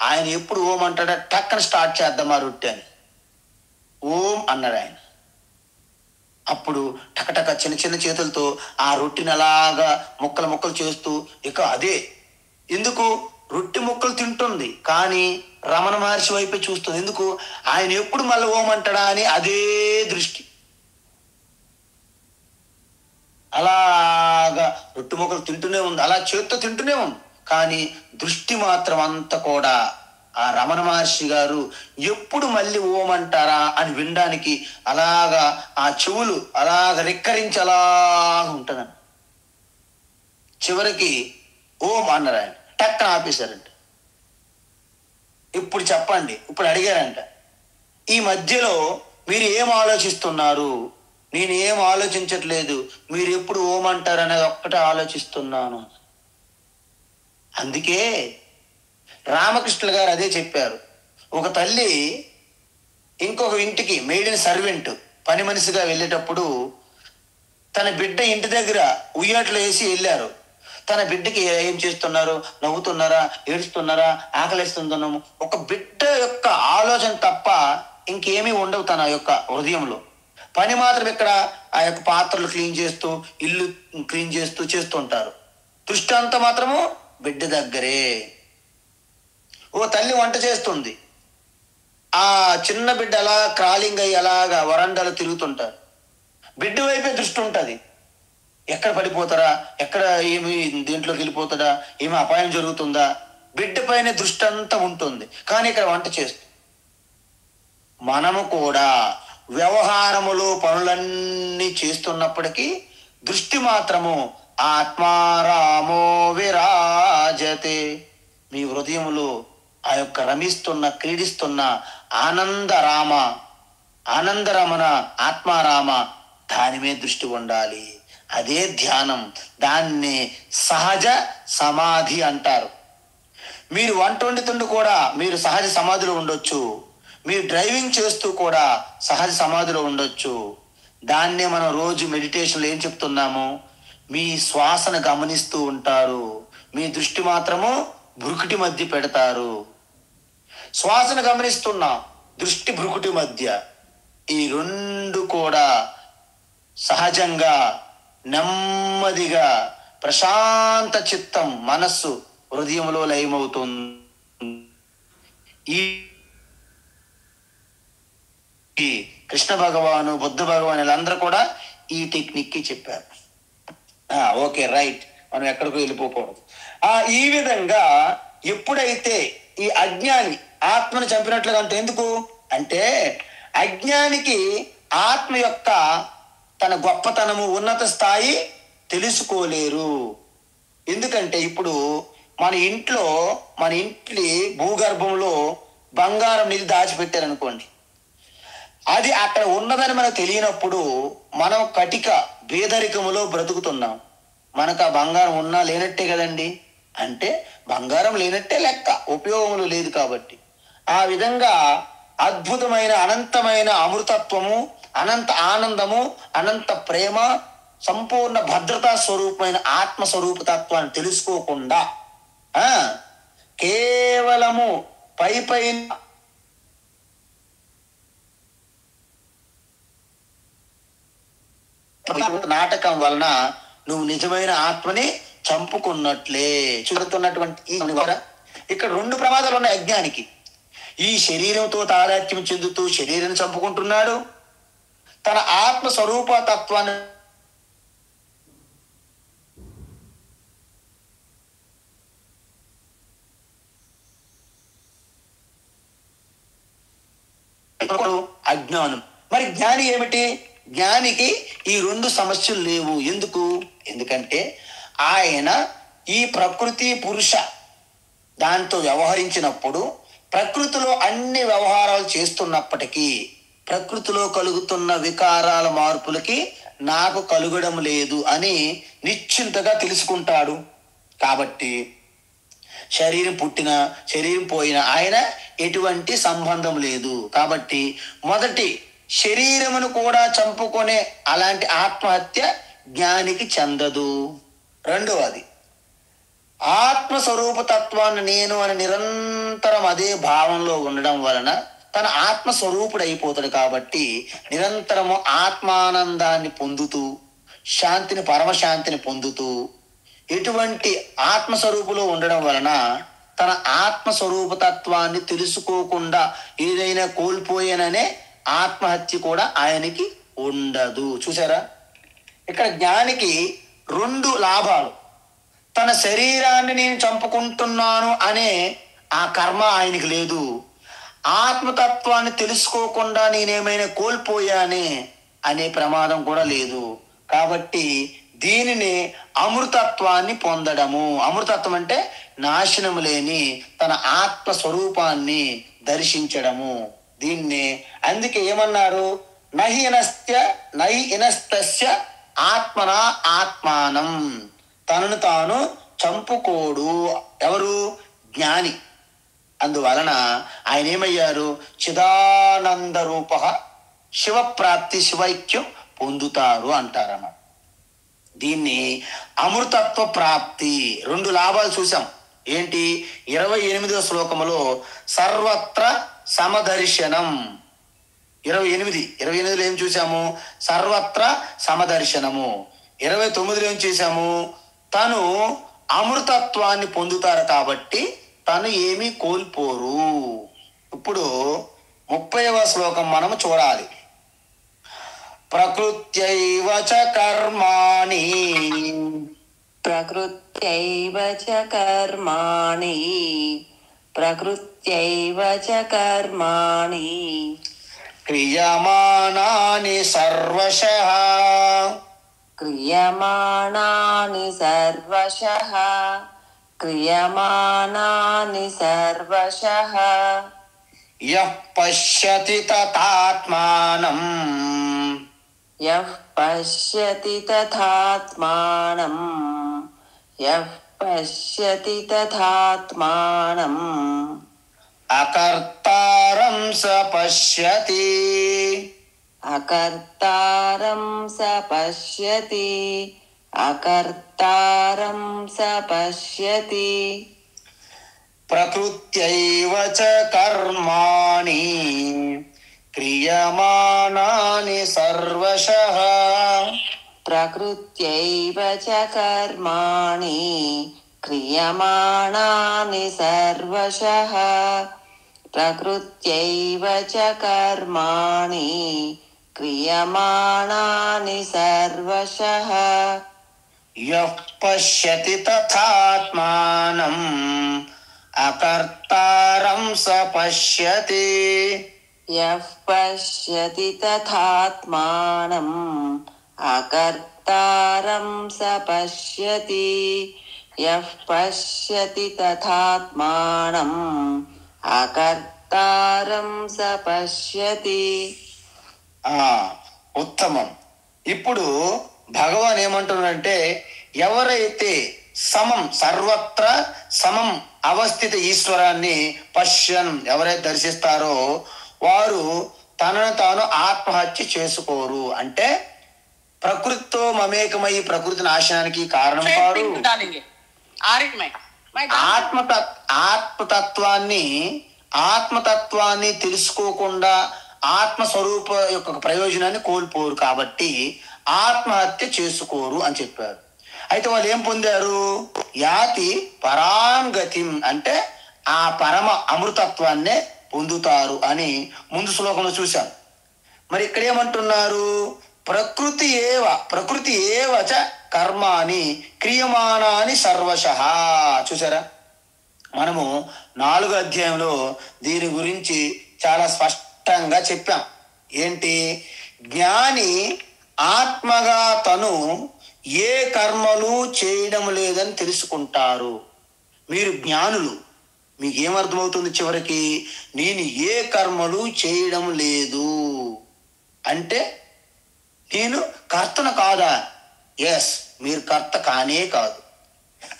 ఆయన ఎప్పుడు ఓం అంటాడా టక్కన స్టార్ట్ చేద్దాం ఆ రొట్టె అని ఓం అన్నాడు ఆయన. అప్పుడు టకటక చిన్న చిన్న చేతులతో ఆ రొట్టెని అలాగా ముక్కలు చేస్తూ ఇక అదే. ఎందుకు? రొట్టె ముక్కలు తింటుంది కానీ రమణ మహర్షి వైపే చూస్తుంది. ఎందుకు? ఆయన ఎప్పుడు మళ్ళీ ఓం అంటాడా అని అదే దృష్టి. అలాగా రొట్టె ముక్కలు తింటూనే ఉంది, అలా చేత్తో తింటూనే ఉంది. కానీ దృష్టి మాత్రం అంతా కూడా ఆ రమణ మహర్షి గారు ఎప్పుడు మళ్ళీ ఓం అంటారా అని వినడానికి అలాగా ఆ చెవులు అలాగ రెక్కరించి అలాగ ఉంటుందండి. చివరికి ఓం అన్నారు ఆయన. టక్కన ఆపేశారంట. ఇప్పుడు చెప్పండి, ఇప్పుడు అడిగారంట, ఈ మధ్యలో మీరు ఏం ఆలోచిస్తున్నారు? నేనేం ఆలోచించట్లేదు, మీరు ఎప్పుడు ఓం అంటారు అనేది ఒక్కటే ఆలోచిస్తున్నాను. అందుకే రామకృష్ణుల గారు అదే చెప్పారు. ఒక తల్లి ఇంకొక ఇంటికి మెయిడెన్ సర్వెంట్ పని మనిషిగా వెళ్ళేటప్పుడు తన బిడ్డ ఇంటి దగ్గర ఉయ్యాట్లో వేసి వెళ్ళారు. తన బిడ్డకి ఏం చేస్తున్నారు? నవ్వుతున్నారా, ఏడుస్తున్నారా, ఆకలిస్తున్నాము, ఒక బిడ్డ యొక్క ఆలోచన తప్ప ఇంకేమీ ఉండవు తన యొక్క హృదయంలో. పని మాత్రం ఇక్కడ ఆ యొక్క పాత్రలు క్లీన్ చేస్తూ ఇల్లు క్లీన్ చేస్తూ చేస్తుంటారు. దృష్టి అంతా మాత్రము బిడ్డ దగ్గరే. ఓ తల్లి వంట చేస్తుంది, ఆ చిన్న బిడ్డ అలా క్రాలింగ్ అయ్యి అలాగా వరండాలు తిరుగుతుంటారు. బిడ్డ వైపే దృష్టి ఉంటుంది. ఎక్కడ పడిపోతారా, ఎక్కడ ఏమి దీంట్లోకి వెళ్ళిపోతాడా, ఏమి అపాయం జరుగుతుందా, బిడ్డ పైన దృష్టి అంతా ఉంటుంది. కానీ ఇక్కడ వంట చేస్తుంది. మనము కూడా వ్యవహారములో పనులన్నీ చేస్తున్నప్పటికీ దృష్టి మాత్రము ఆత్మారామో విరాజతే. మీ హృదయములో ఆ యొక్క రమిస్తున్న క్రీడిస్తున్న ఆనందరామ ఆనందరమణ ఆత్మారామ దాని మీద దృష్టి ఉండాలి. అదే ధ్యానం. దాన్ని సహజ సమాధి అంటారు. మీరు వంట వండుతుంటూ కూడా మీరు సహజ సమాధిలో ఉండొచ్చు. మీరు డ్రైవింగ్ చేస్తూ కూడా సహజ సమాధిలో ఉండొచ్చు. దాన్నే మనం రోజు మెడిటేషన్లో ఏం చెప్తున్నాము? మీ శ్వాసను గమనిస్తూ ఉంటారు, మీ దృష్టి మాత్రము భ్రుకుటి మధ్య పెడతారు. శ్వాసను గమనిస్తున్నా, దృష్టి భ్రుకుటి మధ్య, ఈ రెండు కూడా సహజంగా నెమ్మదిగా ప్రశాంత చిత్తం మనస్సు హృదయంలో లయమవుతుంది. ఈ కృష్ణ భగవాను బుద్ధ భగవాన్ వీళ్ళందరూ కూడా ఈ టెక్నిక్ చెప్పారు. ఓకే, రైట్, మనం ఎక్కడికో వెళ్ళిపోకూడదు. ఈ విధంగా ఎప్పుడైతే ఈ అజ్ఞాని ఆత్మను చంపినట్లుగా అంటే ఎందుకు అంటే అజ్ఞానికి ఆత్మ యొక్క తన గొప్పతనము ఉన్నత స్థాయి తెలుసుకోలేరు. ఎందుకంటే ఇప్పుడు మన ఇంటి భూగర్భంలో బంగారం నిధి దాచిపెట్టారనుకోండి, అది అక్కడ ఉన్నదని మనకు తెలియనప్పుడు మనం కటిక పేదరికములో బ్రతుకుతున్నాం. మనకు ఆ బంగారం ఉన్నా లేనట్టే కదండి. అంటే బంగారం లేనట్టే లెక్క, ఉపయోగములు లేదు కాబట్టి. ఆ విధంగా అద్భుతమైన అనంతమైన అమృతత్వము, అనంత ఆనందము, అనంత ప్రేమ, సంపూర్ణ భద్రతా స్వరూపమైన ఆత్మస్వరూప తత్వాన్ని తెలుసుకోకుండా కేవలము పైన నాటకం వలన నువ్వు నిజమైన ఆత్మని చంపుకున్నట్లే. చూడుతున్నటువంటి ఇక్కడ రెండు ప్రమాదాలు ఉన్నాయి అజ్ఞానికి. ఈ శరీరంతో తాదాత్మ్యం చెందుతూ శరీరం చంపుకుంటున్నాడు, తన ఆత్మ స్వరూప తత్వాన్ని అజ్ఞానం. మరి జ్ఞాని ఏమిటి? జ్ఞానికి ఈ రెండు సమస్యలు లేవు. ఎందుకంటే ఆయన ఈ ప్రకృతి పురుష దాంతో వ్యవహరించినప్పుడు ప్రకృతిలో అన్ని వ్యవహారాలు చేస్తున్నప్పటికీ ప్రకృతిలో కలుగుతున్న వికారాల మార్పులకి నాకు కలుగడం లేదు అని నిశ్చింతగా తెలుసుకుంటాడు. కాబట్టి శరీరం పుట్టినా శరీరం పోయినా ఆయన ఎటువంటి సంబంధం లేదు. కాబట్టి మొదటి శరీరమును కూడా చంపుకునే అలాంటి ఆత్మహత్య జ్ఞానికి చెందదు. రెండవది ఆత్మస్వరూప తత్వాన్ని నేను అని నిరంతరం అదే భావంలో ఉండడం వలన తన ఆత్మస్వరూపుడు అయిపోతాడు. కాబట్టి నిరంతరము ఆత్మానందాన్ని పొందుతూ శాంతిని, పరమశాంతిని పొందుతూ ఎటువంటి ఆత్మస్వరూపులో ఉండడం వలన తన ఆత్మస్వరూప తత్వాన్ని తెలుసుకోకుండా ఏదైనా కోల్పోయాననే ఆత్మహత్య కూడా ఆయనకి ఉండదు. చూసారా, ఇక్కడ జ్ఞానికి రెండు లాభాలు. తన శరీరాన్ని నేను చంపుకుంటున్నాను అనే ఆ కర్మ ఆయనకి లేదు. ఆత్మతత్వాన్ని తెలుసుకోకుండా నేనేమైనా కోల్పోయానే అనే ప్రమాదం కూడా లేదు. కాబట్టి దీనిని అమృతత్వాన్ని పొందడము. అమృతత్వం అంటే నాశనము లేని తన ఆత్మ స్వరూపాన్ని దర్శించడము. దీన్ని అందుకే ఏమన్నారు? నహి ఇనస్తస్య ఆత్మన ఆత్మానం. తనను తాను చంపుకోడు ఎవరు? జ్ఞాని. అందువలన ఆయన ఏమయ్యారు? చిదానంద రూప శివప్రాప్తి, శివైక్యం పొందుతారు అంటారన్నమాట. దీన్ని అమృతత్వ ప్రాప్తి. రెండు లాభాలు చూసాం. ఏంటి? 28వ శ్లోకములో సర్వత్ర సమదర్శనం. 28లో ఏం చూసాము? సర్వత్ర సమదర్శనము. 29లో ఏం చేశాము? తను అమృతత్వాన్ని పొందుతారు కాబట్టి తను ఏమీ కోల్పోరు. ఇప్పుడు 30వ శ్లోకం మనము చూడాలి. ప్రకృత్యైవ చ కర్మాణి ప్రకృత్యైవ చ కర్మాణి ప్రకృత్యైవ చ కర్మాణి క్రియమాణాని సర్వశః. క్రియమాణాని సర్వశః. క్రియమాణాని సర్వశః. యః పశ్యతి తథాత్మానం. యః పశ్యతి తథాత్మానం. యః పశ్యతి తథాత్మానం. అకర్తారం స పశ్యతి. అకర్తారం స పశ్యతి. అకర్తారం స పశ్యతి. ప్రకృత్యైవ చ కర్మాణి క్రియమాణాని సర్వశః. ప్రకృత్యైవ చ కర్మాణి క్రియమాణాని సర్వశః. ప్రకృత్యైవ చ కర్మాణి క్రియమాణాని సర్వశః. యః పశ్యతి తథాత్మానం అకర్తారం స పశ్యతి. యః పశ్యతి తథాత్మానం అకర్తారం స పశ్యతి. యః పశ్యతి తథాత్మానం అకర్తారం స పశ్యతి. ఉత్తమం. ఇప్పుడు భగవాన్ ఏమంటున్నాడంటే, ఎవరైతే సమం సర్వత్ర సమం అవస్థిత ఈశ్వరాన్ని పశ్యన్ ఎవరైతే దర్శిస్తారో వారు తనను తాను ఆత్మహత్య చేసుకోరు. అంటే ప్రకృతితో మమేకమై ప్రకృతి నాశనానికి కారణం కాదు. ఆత్మతత్వాన్ని తెలుసుకోకుండా ఆత్మస్వరూప యొక్క ప్రయోజనాన్ని కోల్పోరు కాబట్టి ఆత్మహత్య చేసుకోరు అని చెప్పారు. అయితే వాళ్ళు ఏం పొందారు? యాతి పరాంగతిం, అంటే ఆ పరమ అమృతత్వాన్నే పొందుతారు అని ముందు శ్లోకంలో చూశాం. మరి ఇక్కడ ఏమంటున్నారు? ప్రకృతి ఏవ చ కర్మాని క్రియమాణాని సర్వశః. చూసారా, మనము 4వ అధ్యాయంలో దీని గురించి చాలా స్పష్టంగా చెప్పాం. ఏంటి? జ్ఞాని ఆత్మగా తను ఏ కర్మలు చేయడం లేదని తెలుసుకుంటారు. మీరు జ్ఞానులు, మీకు ఏమర్థమవుతుంది చివరికి? నేను ఏ కర్మలు చేయడం లేదు అంటే నేను కర్తను కాదా? ఎస్, మీరు కర్త కానే కాదు.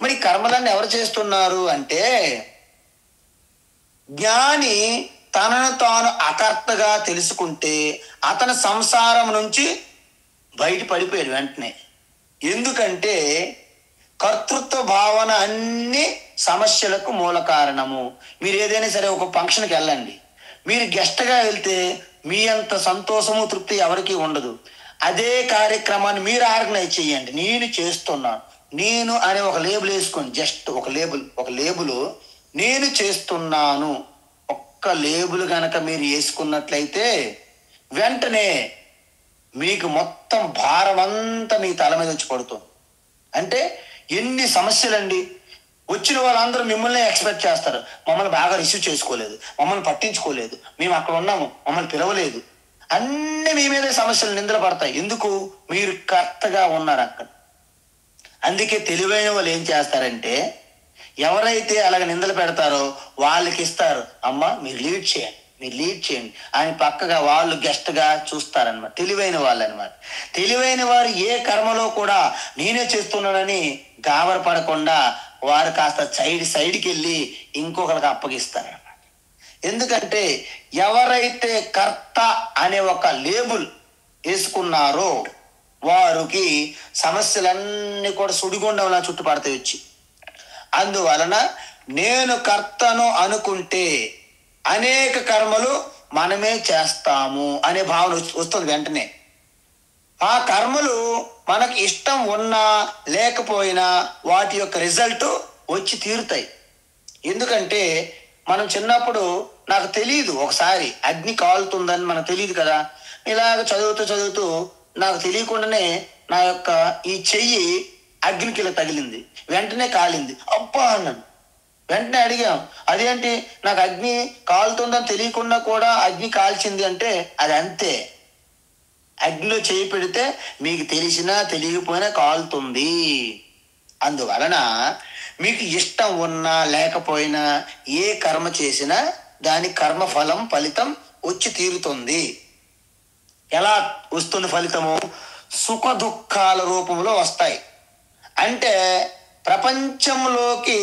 మరి కర్మలన్నీ ఎవరు చేస్తున్నారు అంటే, జ్ఞాని తనను తాను అకర్తగా తెలుసుకుంటే అతని సంసారం నుంచి బయట పడిపోయాడు వెంటనే. ఎందుకంటే కర్తృత్వ భావన అన్ని సమస్యలకు మూల కారణము. మీరు ఏదైనా సరే ఒక ఫంక్షన్కి వెళ్ళండి, మీరు గెస్ట్గా వెళ్తే మీ అంత సంతోషము తృప్తి ఎవరికి ఉండదు. అదే కార్యక్రమాన్ని మీరు ఆర్గనైజ్ చేయండి. నేను చేస్తున్నాను, నేను అనే ఒక లేబుల్ వేసుకోండి. జస్ట్ ఒక లేబుల్ నేను చేస్తున్నాను ఒక్క లేబుల్ గనక మీరు వేసుకున్నట్లయితే వెంటనే మీకు మొత్తం భారం అంతా మీ తల మీద వచ్చి పడుతుంది. అంటే ఎన్ని సమస్యలండి. వచ్చిన వాళ్ళందరూ మిమ్మల్ని ఎక్స్పెక్ట్ చేస్తారు. మమ్మల్ని బాగా రిసీవ్ చేసుకోలేదు, మమ్మల్ని పట్టించుకోలేదు, మేము అక్కడ ఉన్నాము, మమ్మల్ని పిలవలేదు, అన్ని మీ మీదే సమస్యలు నిందలు పడతాయి. ఎందుకు? మీరు కర్తగా ఉన్నారు అక్కడ. అందుకే తెలివైన వాళ్ళు ఏం చేస్తారంటే, ఎవరైతే అలాగ నిందలు పెడతారో వాళ్ళకి ఇస్తారు. అమ్మ మీరు లీడ్ చేయండి అని పక్కగా వాళ్ళు గెస్ట్గా చూస్తారనమాట. తెలివైన వాళ్ళు అనమాట. తెలివైన వారు ఏ కర్మలో కూడా నేనే చేస్తున్నానని గాబరపడకుండా వారు కాస్త సైడ్కి వెళ్ళి ఇంకొకరికి అప్పగిస్తారనమాట. ఎందుకంటే ఎవరైతే కర్త అనే ఒక లేబుల్ వేసుకున్నారో వారికి సమస్యలన్నీ కూడా సుడిగుండంలా చుట్టుపడతాయి వచ్చి. అందువలన నేను కర్తను అనుకుంటే అనేక కర్మలు మనమే చేస్తాము అనే భావన వస్తుంది వెంటనే. ఆ కర్మలు మనకు ఇష్టం ఉన్నా లేకపోయినా వాటి యొక్క రిజల్ట్ వచ్చి తీరుతాయి. ఎందుకంటే మనం చిన్నప్పుడు నాకు తెలియదు, ఒకసారి అగ్ని కాలుతుందని మనకు తెలియదు కదా. ఇలాగ చదువుతూ నాకు తెలియకుండానే నా యొక్క ఈ చెయ్యి అగ్నికి ఇలా తగిలింది, వెంటనే కాలింది. అబ్బా అన్నాను. వెంటనే అడిగాం, అదేంటి నాకు అగ్ని కాలుతుందని తెలియకుండా కూడా అగ్ని కాల్చింది అంటే అది అంతే. అగ్నిలో చేయి పెడితే మీకు తెలిసినా తెలియకపోయినా కాలుతుంది. అందువలన మీకు ఇష్టం ఉన్నా లేకపోయినా ఏ కర్మ చేసినా దాని కర్మ ఫలితం వచ్చి తీరుతుంది. ఎలా వస్తుంది ఫలితము? సుఖ దుఃఖాల రూపంలో వస్తాయి. అంటే ప్రపంచంలోకి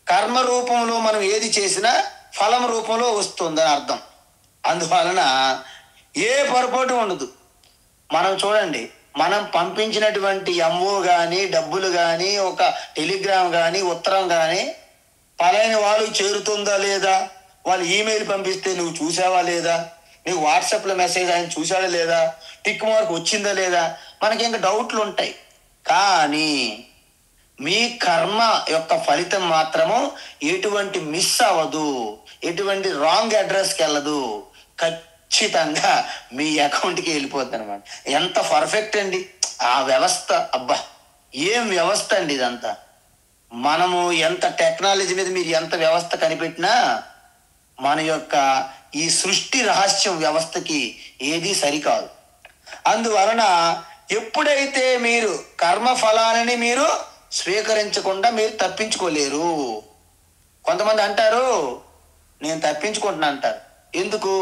కర్మ రూపంలో మనం ఏది చేసినా ఫలం రూపంలో వస్తుందని అర్థం. అందువలన ఏ పొరపాటు ఉండదు. మనం చూడండి, మనం పంపించినటువంటి ఎంఓ కానీ డబ్బులు కానీ ఒక టెలిగ్రామ్ కానీ ఉత్తరం కానీ పలాని వాళ్ళు చేరుతుందా లేదా, వాళ్ళు ఈమెయిల్ పంపిస్తే నువ్వు చూసావా లేదా, నీకు వాట్సాప్లో మెసేజ్ ఆయన చూసాడా లేదా, టిక్ మార్క్ వచ్చిందా లేదా, మనకి ఇంకా డౌట్లు ఉంటాయి. కానీ మీ కర్మ యొక్క ఫలితం మాత్రము ఎటువంటి మిస్ అవ్వదు, ఎటువంటి రాంగ్ అడ్రస్కి వెళ్ళదు, ఖచ్చితంగా మీ అకౌంట్కి వెళ్ళిపోద్ది అనమాట. ఎంత పర్ఫెక్ట్ అండి ఆ వ్యవస్థ! అబ్బా ఏం వ్యవస్థ అండి ఇదంతా! మనము ఎంత టెక్నాలజీ మీద మీరు ఎంత వ్యవస్థ కనిపెట్టినా మన యొక్క ఈ సృష్టి రహస్యం వ్యవస్థకి ఏది సరికాదు. అందువలన ఎప్పుడైతే మీరు కర్మ ఫలాలని మీరు స్వీకరించకుండా మీరు తప్పించుకోలేరు. కొంతమంది అంటారు నేను తప్పించుకుంటున్నా అంటారు. ఎందుకు?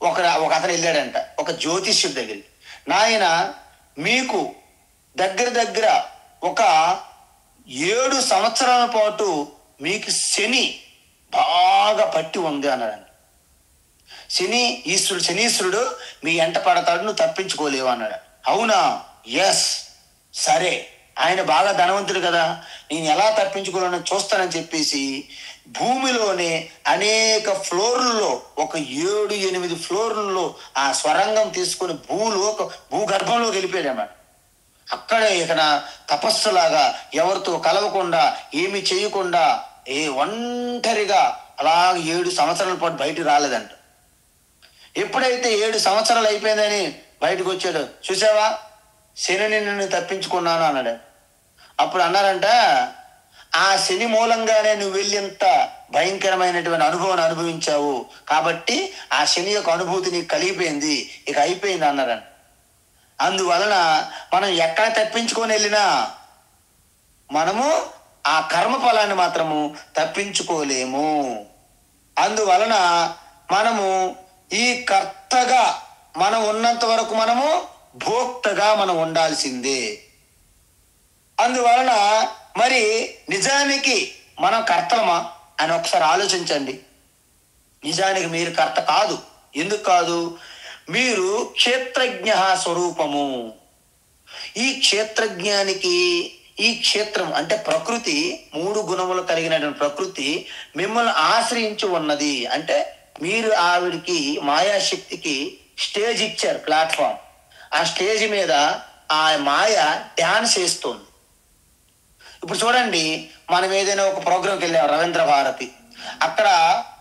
ఒక అతను వెళ్ళాడంట ఒక జ్యోతిష్యుడి దగ్గరికి, నాయన మీకు దగ్గర ఒక 7 సంవత్సరాల పాటు మీకు శని బాగా పట్టి ఉంది అన్నాడు. శనీశ్వరుడు మీ ఎంట పడతాడు, నువ్వు తప్పించుకోలేవు అన్నాడు. అవునా? ఎస్, సరే, ఆయన బాగా ధనవంతుడు కదా, నేను ఎలా తప్పించుకోవాలని చూస్తానని చెప్పేసి భూమిలోనే అనేక ఫ్లోర్లలో ఒక 7-8 ఫ్లోర్లలో ఆ స్వరంగం తీసుకుని భూగర్భంలోకి వెళ్ళిపోయాడు అన్నమాట. అక్కడే ఇక తపస్సులాగా ఎవరితో కలవకుండా ఏమి చేయకుండా ఒంటరిగా అలా 7 సంవత్సరాల పాటు బయటకు రాలేదంట. ఎప్పుడైతే 7 సంవత్సరాలు అయిపోయిందని బయటకు వచ్చాడు, చూసావా శని నిన్ను తప్పించుకున్నాను అన్నాడు. అప్పుడు అన్నారంట, ఆ శని మూలంగానే నువ్వు వెళ్ళి ఎంత భయంకరమైనటువంటి అనుభవాన్ని అనుభవించావు కాబట్టి ఆ శని యొక్క అనుభూతి నీకు కలిగిపోయింది, ఇక అయిపోయింది అన్నారంట. అందువలన మనం ఎక్కడ తప్పించుకొని వెళ్ళినా మనము ఆ కర్మ ఫలాన్ని మాత్రము తప్పించుకోలేము. అందువలన మనము ఈ కర్తగా మనం ఉన్నంత వరకు మనము భోక్తగా మనం ఉండాల్సిందే. అందువలన మరి నిజానికి మనం కర్తలమా అని ఒకసారి ఆలోచించండి. నిజానికి మీరు కర్త కాదు. ఎందుకు కాదు? మీరు క్షేత్రజ్ఞ స్వరూపము. ఈ క్షేత్రజ్ఞానికి ఈ క్షేత్రం అంటే ప్రకృతి, 3 గుణములు కలిగినటువంటి ప్రకృతి మిమ్మల్ని ఆశ్రయించి ఉన్నది. అంటే మీరు ఆవిడికి మాయాశక్తికి స్టేజ్ ఇచ్చారు, ప్లాట్ఫామ్. ఆ స్టేజ్ మీద ఆ మాయ డ్యాన్స్ వేస్తుంది. ఇప్పుడు చూడండి, మనం ఏదైనా ఒక ప్రోగ్రాంకి వెళ్ళాం, రవీంద్ర భారతి, అక్కడ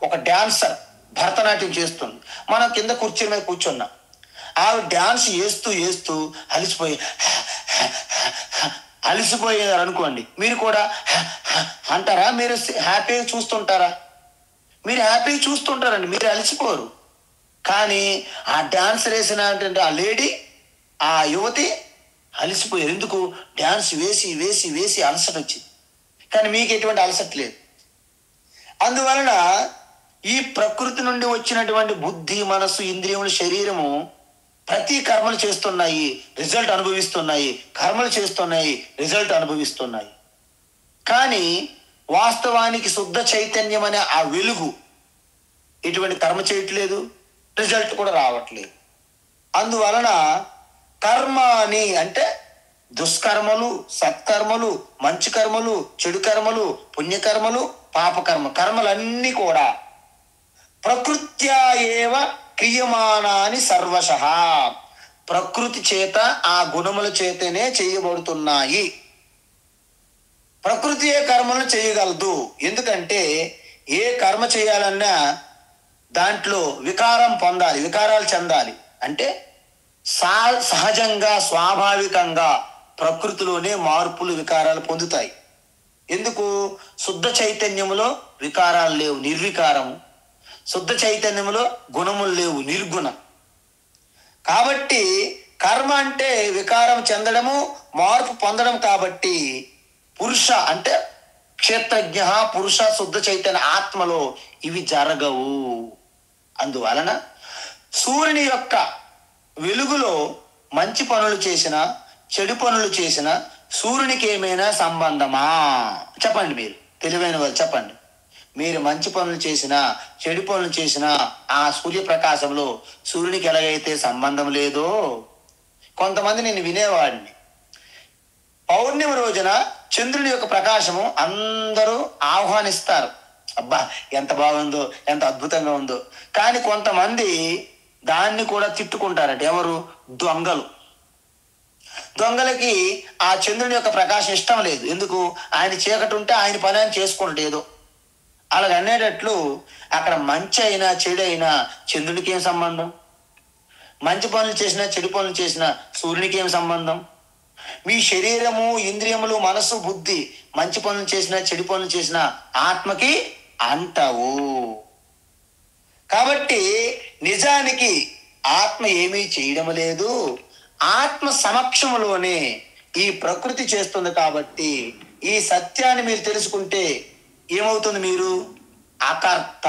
ఒక డాన్సర్ భరతనాట్యం చేస్తుంది, మనం కింద కుర్చీ మీద కూర్చున్నాం. ఆవిడ డాన్స్ వేస్తూ అలసిపోయారు అనుకోండి, మీరు కూడా అంటారా? మీరు హ్యాపీగా చూస్తుంటారా? మీరు హ్యాపీగా చూస్తుంటారండి, మీరు అలసిపోరు. కానీ ఆ డాన్సర్ వేసిన ఆ లేడీ, ఆ యువతి అలసిపోయారు. ఎందుకు? డాన్స్ వేసి అలసట వచ్చింది. కానీ మీకు ఎటువంటి అలసట లేదు. అందువలన ఈ ప్రకృతి నుండి వచ్చినటువంటి బుద్ధి, మనస్సు, ఇంద్రియములు, శరీరము ప్రతి కర్మలు చేస్తున్నాయి, రిజల్ట్ అనుభవిస్తున్నాయి, కర్మలు చేస్తున్నాయి, రిజల్ట్ అనుభవిస్తున్నాయి. కానీ వాస్తవానికి శుద్ధ చైతన్యం అనే ఆ వెలుగు ఎటువంటి కర్మ చేయట్లేదు, రిజల్ట్ కూడా రావట్లేదు. అందువలన కర్మాని అంటే దుష్కర్మలు, సత్కర్మలు, మంచి కర్మలు, చెడు కర్మలు, పుణ్యకర్మలు, పాపకర్మ, కర్మలన్నీ కూడా ప్రకృత్యా ఏవ క్రియమానాని సర్వశః, ప్రకృతి చేత ఆ గుణముల చేతనే చేయబడుతున్నాయి. ప్రకృతియే కర్మలను చేయగలదు. ఎందుకంటే ఏ కర్మ చేయాలన్నా దాంట్లో వికారం పొందాలి, వికారాలు చెందాలి. అంటే సహజంగా స్వాభావికంగా ప్రకృతిలోనే మార్పులు, వికారాలు పొందుతాయి. ఎందుకు? శుద్ధ చైతన్యములో వికారాలు లేవు, నిర్వికారము. శుద్ధ చైతన్యములో గుణములు లేవు, నిర్గుణం. కాబట్టి కర్మ అంటే వికారం చెందడము, మార్పు పొందడం. కాబట్టి పురుష అంటే క్షేత్రజ్ఞ, పురుష, శుద్ధ చైతన్య ఆత్మలో ఇవి జరగవు. అందువలన సూర్యుని యొక్క వెలుగులో మంచి పనులు చేసిన, చెడు పనులు చేసిన సూర్యునికి ఏమైనా సంబంధమా? చెప్పండి, మీరు తెలివైన వాళ్ళు చెప్పండి. మీరు మంచి పనులు చేసినా, చెడు పనులు చేసినా ఆ సూర్యప్రకాశంలో సూర్యునికి ఎలాగైతే సంబంధం లేదో. కొంతమంది నేను వినేవాడిని, పౌర్ణమి రోజున చంద్రుని యొక్క ప్రకాశము అందరూ ఆహ్వానిస్తారు. అబ్బా ఎంత బాగుందో, ఎంత అద్భుతంగా ఉందో. కానీ కొంతమంది దాన్ని కూడా తిట్టుకుంటారట. ఎవరు? దొంగలు. దొంగలకి ఆ చంద్రుని యొక్క ప్రకాశం ఇష్టం లేదు. ఎందుకు? ఆయన చీకటి ఉంటే ఆయన పని ఆయన చేసుకుంటాడు ఏదో. అలాగ అనేటట్లు అక్కడ మంచి అయినా చెడు అయినా చంద్రునికి ఏం సంబంధం? మంచి పనులు చేసినా చెడు పనులు చేసినా సూర్యునికి ఏం సంబంధం? మీ శరీరము, ఇంద్రియములు, మనసు, బుద్ధి మంచి పనులు చేసినా చెడు పనులు చేసినా ఆత్మకి అంటావు. కాబట్టి నిజానికి ఆత్మ ఏమీ చేయడం లేదు. ఆత్మ సమక్షంలోనే ఈ ప్రకృతి చేస్తుంది. కాబట్టి ఈ సత్యాన్ని మీరు తెలుసుకుంటే ఏమవుతుంది? మీరు అకర్త,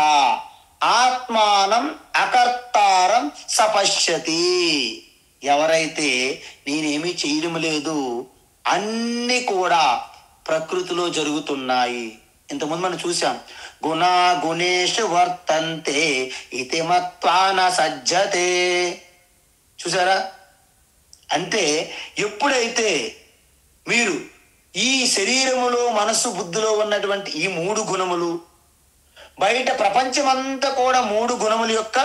ఆత్మానం అకర్తారం సపశ్యతి. ఎవరైతే నేనేమీ చేయడం లేదు, అన్ని కూడా ప్రకృతిలో జరుగుతున్నాయి. ఇంతకుముందు మనం చూసాం, గుణా గుణేషు వర్తంతే ఇతి మత్వా న సజ్జతే. చూసారా? అంటే ఎప్పుడైతే మీరు ఈ శరీరములో, మనస్సు, బుద్ధిలో ఉన్నటువంటి ఈ 3 గుణములు, బయట ప్రపంచమంతా కూడా 3 గుణముల యొక్క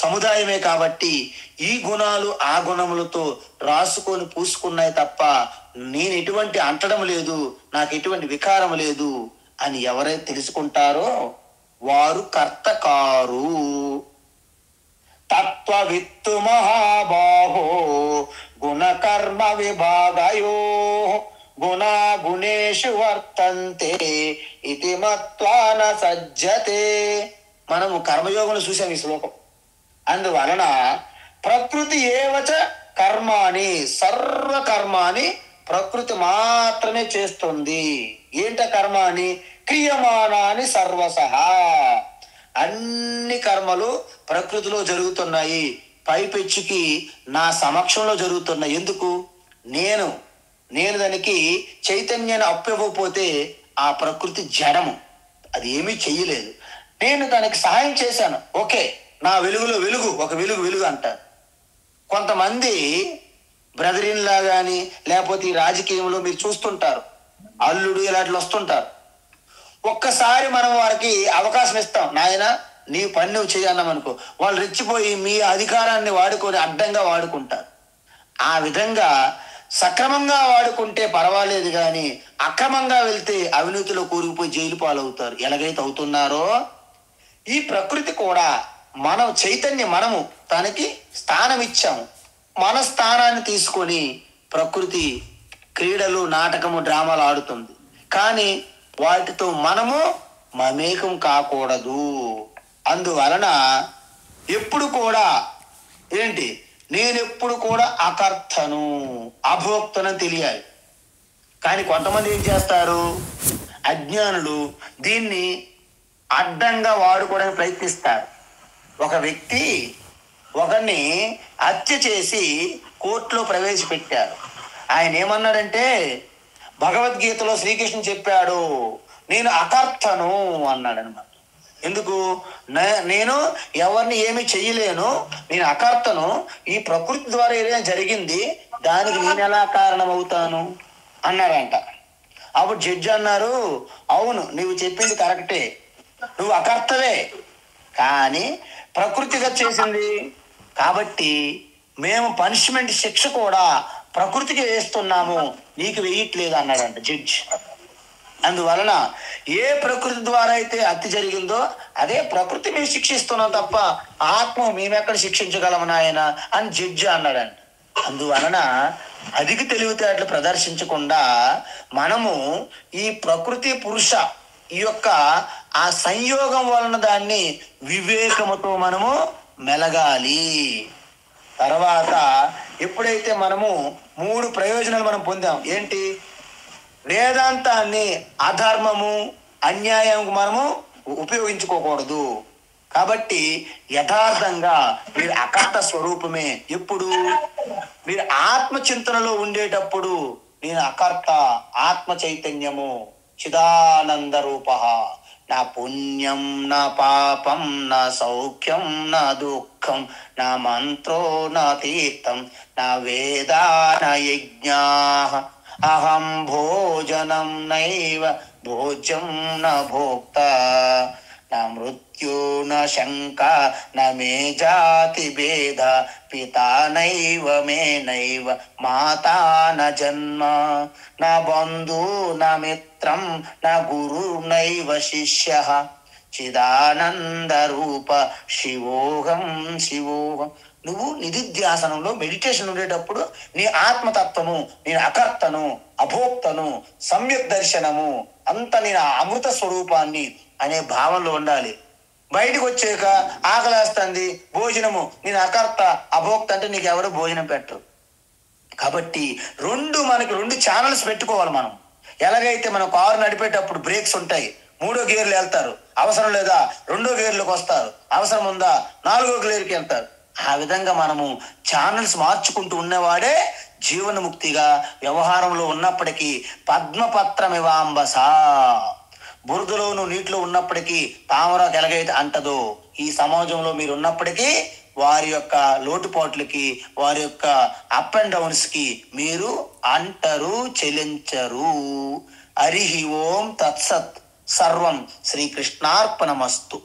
సముదాయమే. కాబట్టి ఈ గుణాలు ఆ గుణములతో రాసుకొని పూసుకున్నాయి తప్ప నేను ఎటువంటి అంటడం లేదు, నాకు ఎటువంటి వికారం లేదు అని ఎవరైతే తెలుసుకుంటారో వారు కర్త కారు. తత్వవిత్తు మహాబాహో గుణకర్మ విభాగయో గుణా గుణేషు వర్తంతే ఇతి మత్వా న సజ్జతే. మనము కర్మయోగంలో చూసాం ఈ శ్లోకం. అందువలన ప్రకృతి ఏవచ కర్మాని, సర్వకర్మాని ప్రకృతి మాత్రమే చేస్తుంది. ఏంట కర్మాని? క్రియమానాని సర్వసహ. అన్ని కర్మలు ప్రకృతిలో జరుగుతున్నాయి. పైపెచ్చుకి నా సమక్షంలో జరుగుతున్నాయి. ఎందుకు? నేను దానికి చైతన్యాన్ని అప్పివ్వకపోతే ఆ ప్రకృతి జడము, అది ఏమీ చెయ్యలేదు. నేను దానికి సహాయం చేశాను, ఓకే, నా వెలుగులో వెలుగు, ఒక వెలుగు అంటారు. కొంతమంది బ్రదరిన్లా కానీ లేకపోతే ఈ రాజకీయంలో మీరు చూస్తుంటారు, అల్లుడు ఇలాంటి వస్తుంటారు. ఒక్కసారి మనం వారికి అవకాశం ఇస్తాం, నాయన నీ పని నువ్వు చేయన్నాం అనుకో, వాళ్ళు రెచ్చిపోయి మీ అధికారాన్ని వాడుకొని అడ్డంగా వాడుకుంటారు. ఆ విధంగా సక్రమంగా వాడుకుంటే పర్వాలేదు, కానీ అక్రమంగా వెళ్తే అవినీతిలో కూరుకుపోయి జైలు పాలవుతారు. ఎలాగైతే అవుతున్నారో ఈ ప్రకృతి కూడా మనం చైతన్యం, మనము తనకి స్థానం ఇచ్చాము. మన స్థానాన్ని తీసుకొని ప్రకృతి క్రీడలు, నాటకము, డ్రామాలు ఆడుతుంది. కానీ వాటితో మనము మమేకం కాకూడదు. అందువలన ఎప్పుడు కూడా ఏంటి, నేనెప్పుడు కూడా అకర్తను, అభోక్తనని తెలియాలి. కానీ కొంతమంది ఏం చేస్తారు, అజ్ఞానులు దీన్ని అడ్డంగా వాడుకోవడానికి ప్రయత్నిస్తారు. ఒక వ్యక్తి ఒకరిని హత్య చేసి కోర్టులో ప్రవేశపెట్టారు. ఆయన ఏమన్నాడంటే, భగవద్గీతలో శ్రీకృష్ణుడు చెప్పాడు నేను అకర్తను అన్నాడు అనమాట. ఎందుకు? నేను ఎవరిని ఏమి చెయ్యలేను, నేను అకర్తను, ఈ ప్రకృతి ద్వారా ఏదైనా జరిగింది దానికి నేను ఎలా కారణం అవుతాను అన్నారంట. అప్పుడు జడ్జి అన్నారు, అవును నువ్వు చెప్పింది కరెక్టే, నువ్వు అకర్తవే, కానీ ప్రకృతిగా చేసింది కాబట్టి మేము పనిష్మెంట్, శిక్ష కూడా ప్రకృతికి వేస్తున్నాము, నీకు వేయట్లేదు అన్నాడంట జడ్జి. అందువలన ఏ ప్రకృతి ద్వారా అయితే హత్య జరిగిందో అదే ప్రకృతి మేము శిక్షిస్తున్నాం తప్ప ఆత్మ మేమెక్కడ శిక్షించగలము నాయన అని జడ్జి అన్నాడంట. అందువలన అధిక తెలివితేటలు ప్రదర్శించకుండా మనము ఈ ప్రకృతి పురుష ఈ యొక్క ఆ సంయోగం వలన దాన్ని వివేకముతో మనము మెలగాలి. తర్వాత ఎప్పుడైతే మనము 3 ప్రయోజనాలు మనం పొందాం, ఏంటి? వేదాంతాన్ని అధర్మము అన్యాయం మనము ఉపయోగించుకోకూడదు. కాబట్టి యథార్థంగా మీరు అకర్త స్వరూపమే. ఎప్పుడు మీరు ఆత్మచింతనలో ఉండేటప్పుడు నేను అకర్త, ఆత్మ చైతన్యము, చిదానంద రూప, నా పుణ్యం నా పాపం నా సౌఖ్యం నా దుఃఖం నా మంత్రో నా తీర్థం నా వేదా నా యజ్ఞా అహం భోజనం నైవ భోజ్యం న భోక్త నా మృత్యు న శంక న మే జాతి భేద పితా నైవ మే నైవ మాతా న జన్మ నా బంధు న మిత్రం నా గురు నైవ శిష్య చిదానంద రూప శివోహం శివోహం. నువ్వు నిధిధ్యాసనంలో మెడిటేషన్ ఉండేటప్పుడు నీ ఆత్మతత్వము, నేను అకర్తను అభోక్తను సమ్యక్ దర్శనము అంత నేను అమృత స్వరూపాన్ని అనే భావంలో ఉండాలి. బయటకు వచ్చాక ఆకలేస్తుంది, భోజనము, నేను అకర్త అభోక్త అంటే నీకు ఎవరు భోజనం పెట్టరు. కాబట్టి మనకి 2 ఛానల్స్ పెట్టుకోవాలి మనం. ఎలాగైతే మనం కారు నడిపేటప్పుడు బ్రేక్స్ ఉంటాయి, 3వ గేర్లు వెళ్తారు, అవసరం లేదా 2వ గేర్లకు వస్తారు, అవసరం ఉందా 4వ గేర్కి వెళ్తారు. ఆ విధంగా మనము ఛానల్స్ మార్చుకుంటూ ఉన్నవాడే జీవన్ముక్తిగా వ్యవహారంలో ఉన్నప్పటికీ పద్మపత్రమివాంబస, బురదలోను నీటిలో ఉన్నప్పటికీ తామరకు ఎలాగైతే అంటదో ఈ సమాజంలో మీరు ఉన్నప్పటికీ వారి యొక్క లోటుపాట్లకి, వారి యొక్క అప్ అండ్ డౌన్స్ కి మీరు అంటరు, చెలించరు. హరి ఓం తత్సత్. సర్వం శ్రీకృష్ణార్పణమస్తు.